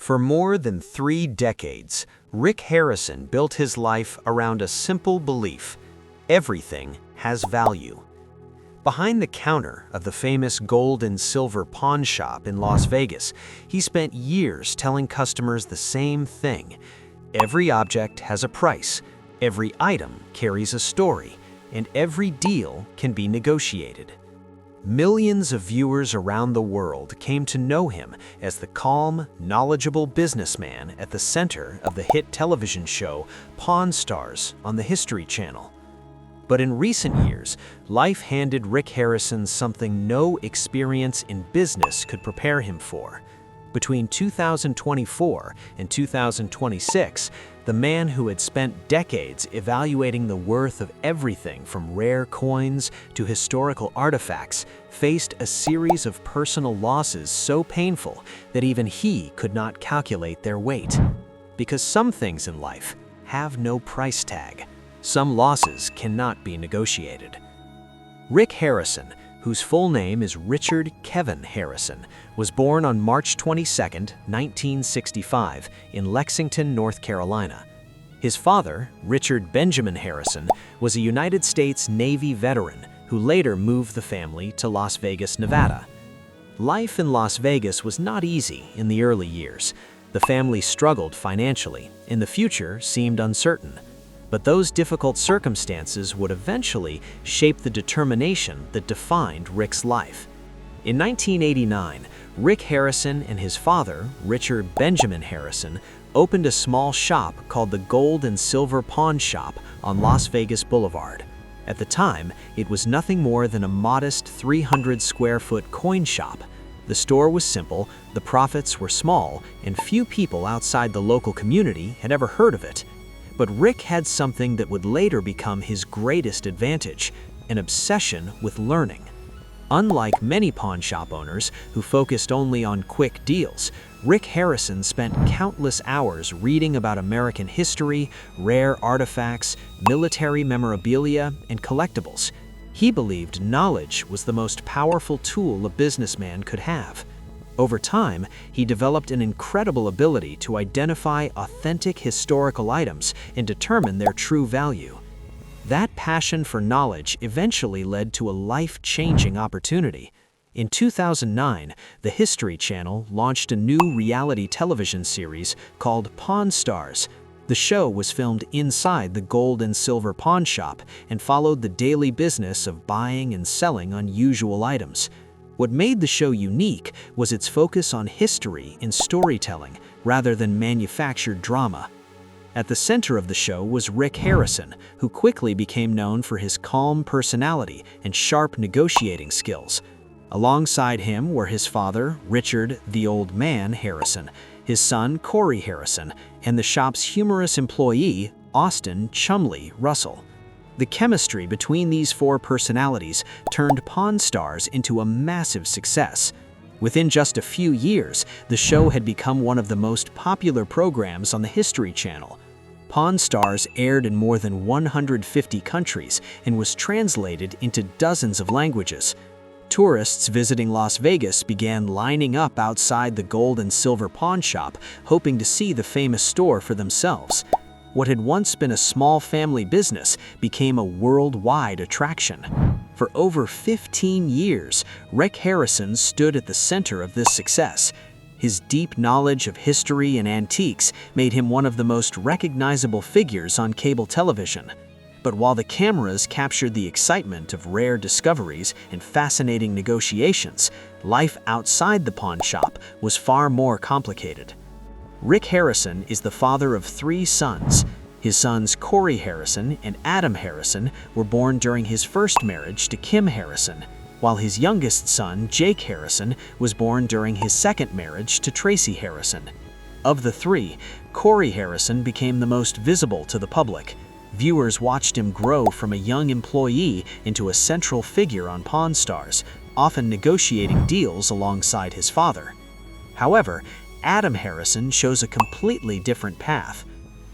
For more than 3 decades, Rick Harrison built his life around a simple belief: everything has value. Behind the counter of the famous gold and silver pawn shop in Las Vegas, he spent years telling customers the same thing: every object has a price, every item carries a story, and every deal can be negotiated. Millions of viewers around the world came to know him as the calm, knowledgeable businessman at the center of the hit television show Pawn Stars on the History Channel. But in recent years, life handed Rick Harrison something no experience in business could prepare him for. Between 2024 and 2026, the man who had spent decades evaluating the worth of everything from rare coins to historical artifacts faced a series of personal losses so painful that even he could not calculate their weight. Because some things in life have no price tag. Some losses cannot be negotiated. Rick Harrison, whose full name is Richard Kevin Harrison, was born on March 22, 1965, in Lexington, North Carolina. His father, Richard Benjamin Harrison, was a United States Navy veteran who later moved the family to Las Vegas, Nevada. Life in Las Vegas was not easy in the early years. The family struggled financially, and the future seemed uncertain. But those difficult circumstances would eventually shape the determination that defined Rick's life. In 1989, Rick Harrison and his father, Richard Benjamin Harrison, opened a small shop called the Gold and Silver Pawn Shop on Las Vegas Boulevard. At the time, it was nothing more than a modest 300-square-foot coin shop. The store was simple, the profits were small, and few people outside the local community had ever heard of it. But Rick had something that would later become his greatest advantage: an obsession with learning. Unlike many pawn shop owners who focused only on quick deals, Rick Harrison spent countless hours reading about American history, rare artifacts, military memorabilia, and collectibles. He believed knowledge was the most powerful tool a businessman could have. Over time, he developed an incredible ability to identify authentic historical items and determine their true value. That passion for knowledge eventually led to a life-changing opportunity. In 2009, the History Channel launched a new reality television series called Pawn Stars. The show was filmed inside the gold and silver pawn shop and followed the daily business of buying and selling unusual items. What made the show unique was its focus on history and storytelling rather than manufactured drama. At the center of the show was Rick Harrison, who quickly became known for his calm personality and sharp negotiating skills. Alongside him were his father, Richard "the Old Man" Harrison, his son, Corey Harrison, and the shop's humorous employee, Austin "Chumley" Russell. The chemistry between these four personalities turned Pawn Stars into a massive success. Within just a few years, the show had become one of the most popular programs on the History Channel. Pawn Stars aired in more than 150 countries and was translated into dozens of languages. Tourists visiting Las Vegas began lining up outside the gold and silver pawn shop, hoping to see the famous store for themselves. What had once been a small family business became a worldwide attraction. For over 15 years, Rick Harrison stood at the center of this success. His deep knowledge of history and antiques made him one of the most recognizable figures on cable television. But while the cameras captured the excitement of rare discoveries and fascinating negotiations, life outside the pawn shop was far more complicated. Rick Harrison is the father of 3 sons. His sons Corey Harrison and Adam Harrison were born during his first marriage to Kim Harrison, while his youngest son, Jake Harrison, was born during his second marriage to Tracy Harrison. Of the 3, Corey Harrison became the most visible to the public. Viewers watched him grow from a young employee into a central figure on Pawn Stars, often negotiating deals alongside his father. However, Adam Harrison chose a completely different path.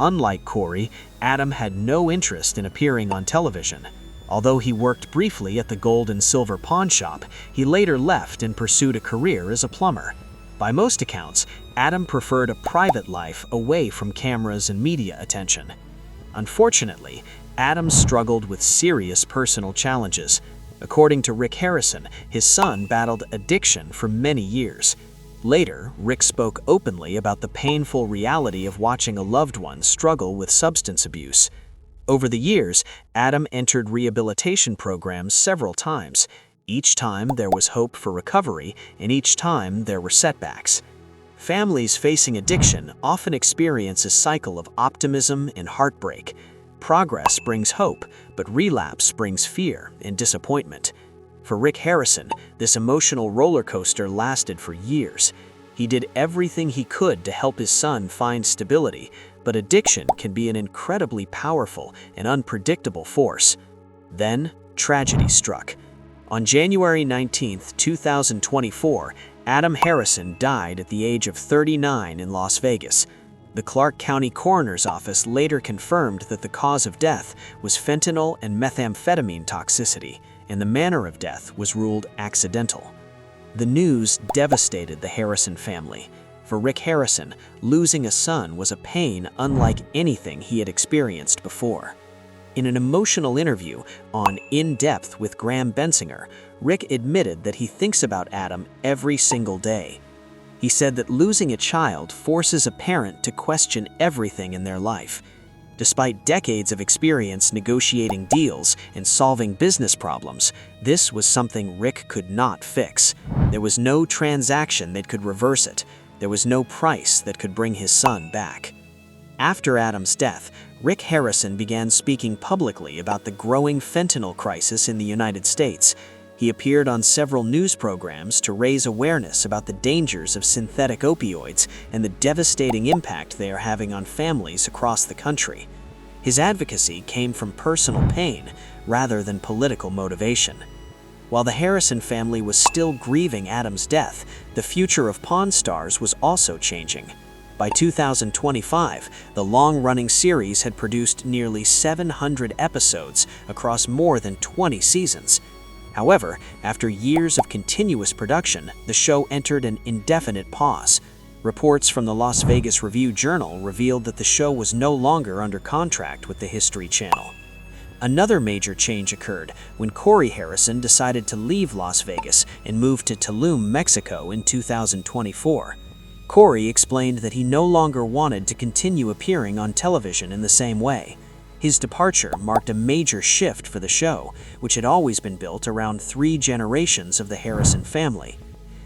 Unlike Corey, Adam had no interest in appearing on television. Although he worked briefly at the gold and silver pawn shop, he later left and pursued a career as a plumber. By most accounts, Adam preferred a private life away from cameras and media attention. Unfortunately, Adam struggled with serious personal challenges. According to Rick Harrison, his son battled addiction for many years. Later, Rick spoke openly about the painful reality of watching a loved one struggle with substance abuse. Over the years, Adam entered rehabilitation programs several times. Each time there was hope for recovery, and each time there were setbacks. Families facing addiction often experience a cycle of optimism and heartbreak. Progress brings hope, but relapse brings fear and disappointment. For Rick Harrison, this emotional roller coaster lasted for years. He did everything he could to help his son find stability, but addiction can be an incredibly powerful and unpredictable force. Then, tragedy struck. On January 19, 2024, Adam Harrison died at the age of 39 in Las Vegas. The Clark County Coroner's Office later confirmed that the cause of death was fentanyl and methamphetamine toxicity, and the manner of death was ruled accidental. The news devastated the Harrison family. For Rick Harrison, losing a son was a pain unlike anything he had experienced before. In an emotional interview on In Depth with Graham Bensinger, Rick admitted that he thinks about Adam every single day. He said that losing a child forces a parent to question everything in their life. Despite decades of experience negotiating deals and solving business problems, this was something Rick could not fix. There was no transaction that could reverse it. There was no price that could bring his son back. After Adam's death, Rick Harrison began speaking publicly about the growing fentanyl crisis in the United States. He appeared on several news programs to raise awareness about the dangers of synthetic opioids and the devastating impact they are having on families across the country. His advocacy came from personal pain rather than political motivation. While the Harrison family was still grieving Adam's death, the future of Pawn Stars was also changing. By 2025, the long-running series had produced nearly 700 episodes across more than 20 seasons. However, after years of continuous production, the show entered an indefinite pause. Reports from the Las Vegas Review-Journal revealed that the show was no longer under contract with the History Channel. Another major change occurred when Corey Harrison decided to leave Las Vegas and move to Tulum, Mexico in 2024. Corey explained that he no longer wanted to continue appearing on television in the same way. His departure marked a major shift for the show, which had always been built around 3 generations of the Harrison family.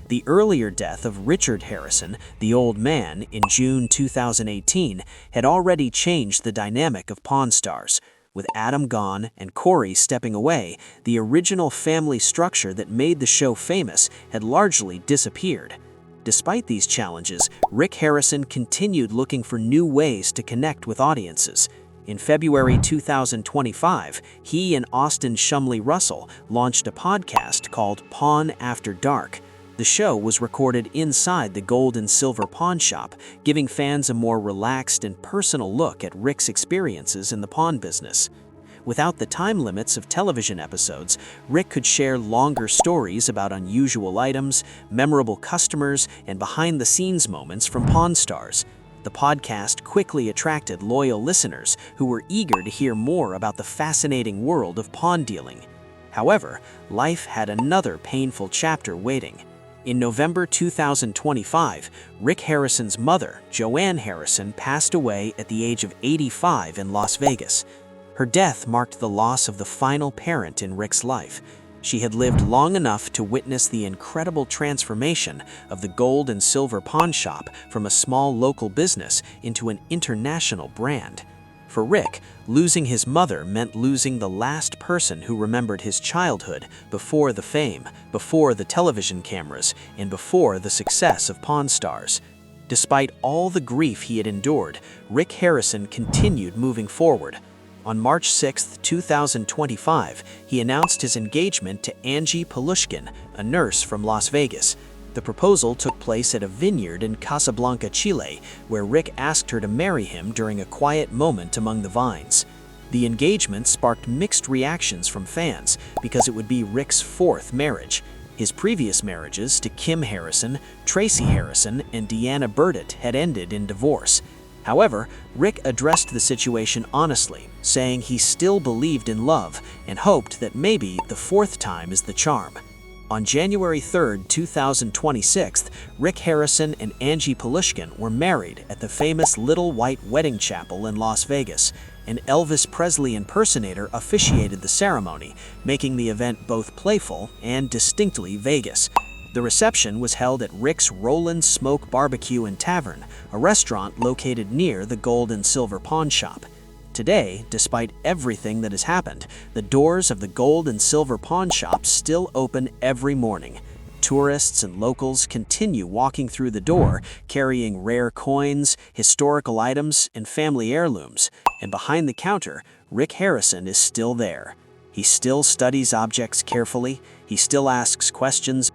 The earlier death of Richard Harrison, the old man, in June 2018 had already changed the dynamic of Pawn Stars. With Adam gone and Corey stepping away, the original family structure that made the show famous had largely disappeared. Despite these challenges, Rick Harrison continued looking for new ways to connect with audiences. In February 2025, he and Austin Shumley Russell launched a podcast called Pawn After Dark. The show was recorded inside the gold and silver pawn shop, giving fans a more relaxed and personal look at Rick's experiences in the pawn business. Without the time limits of television episodes, Rick could share longer stories about unusual items, memorable customers, and behind-the-scenes moments from Pawn Stars. The podcast quickly attracted loyal listeners who were eager to hear more about the fascinating world of pawn dealing. However, life had another painful chapter waiting. In November 2025, Rick Harrison's mother, Joanne Harrison, passed away at the age of 85 in Las Vegas. Her death marked the loss of the final parent in Rick's life. She had lived long enough to witness the incredible transformation of the gold and silver pawn shop from a small local business into an international brand. For Rick, losing his mother meant losing the last person who remembered his childhood before the fame, before the television cameras, and before the success of Pawn Stars. Despite all the grief he had endured, Rick Harrison continued moving forward. On March 6, 2025, he announced his engagement to Angie Pelushkin, a nurse from Las Vegas. The proposal took place at a vineyard in Casablanca, Chile, where Rick asked her to marry him during a quiet moment among the vines. The engagement sparked mixed reactions from fans because it would be Rick's 4th marriage. His previous marriages to Kim Harrison, Tracy Harrison, and Deanna Burdett had ended in divorce. However, Rick addressed the situation honestly, saying he still believed in love and hoped that maybe the fourth time is the charm. On January 3, 2026, Rick Harrison and Angie Polushkin were married at the famous Little White Wedding Chapel in Las Vegas. An Elvis Presley impersonator officiated the ceremony, making the event both playful and distinctly Vegas. The reception was held at Rick's Roland Smoke Barbecue and Tavern, a restaurant located near the Gold and Silver Pawn Shop. Today, despite everything that has happened, the doors of the Gold and Silver Pawn Shop still open every morning. Tourists and locals continue walking through the door, carrying rare coins, historical items, and family heirlooms. And behind the counter, Rick Harrison is still there. He still studies objects carefully, he still asks questions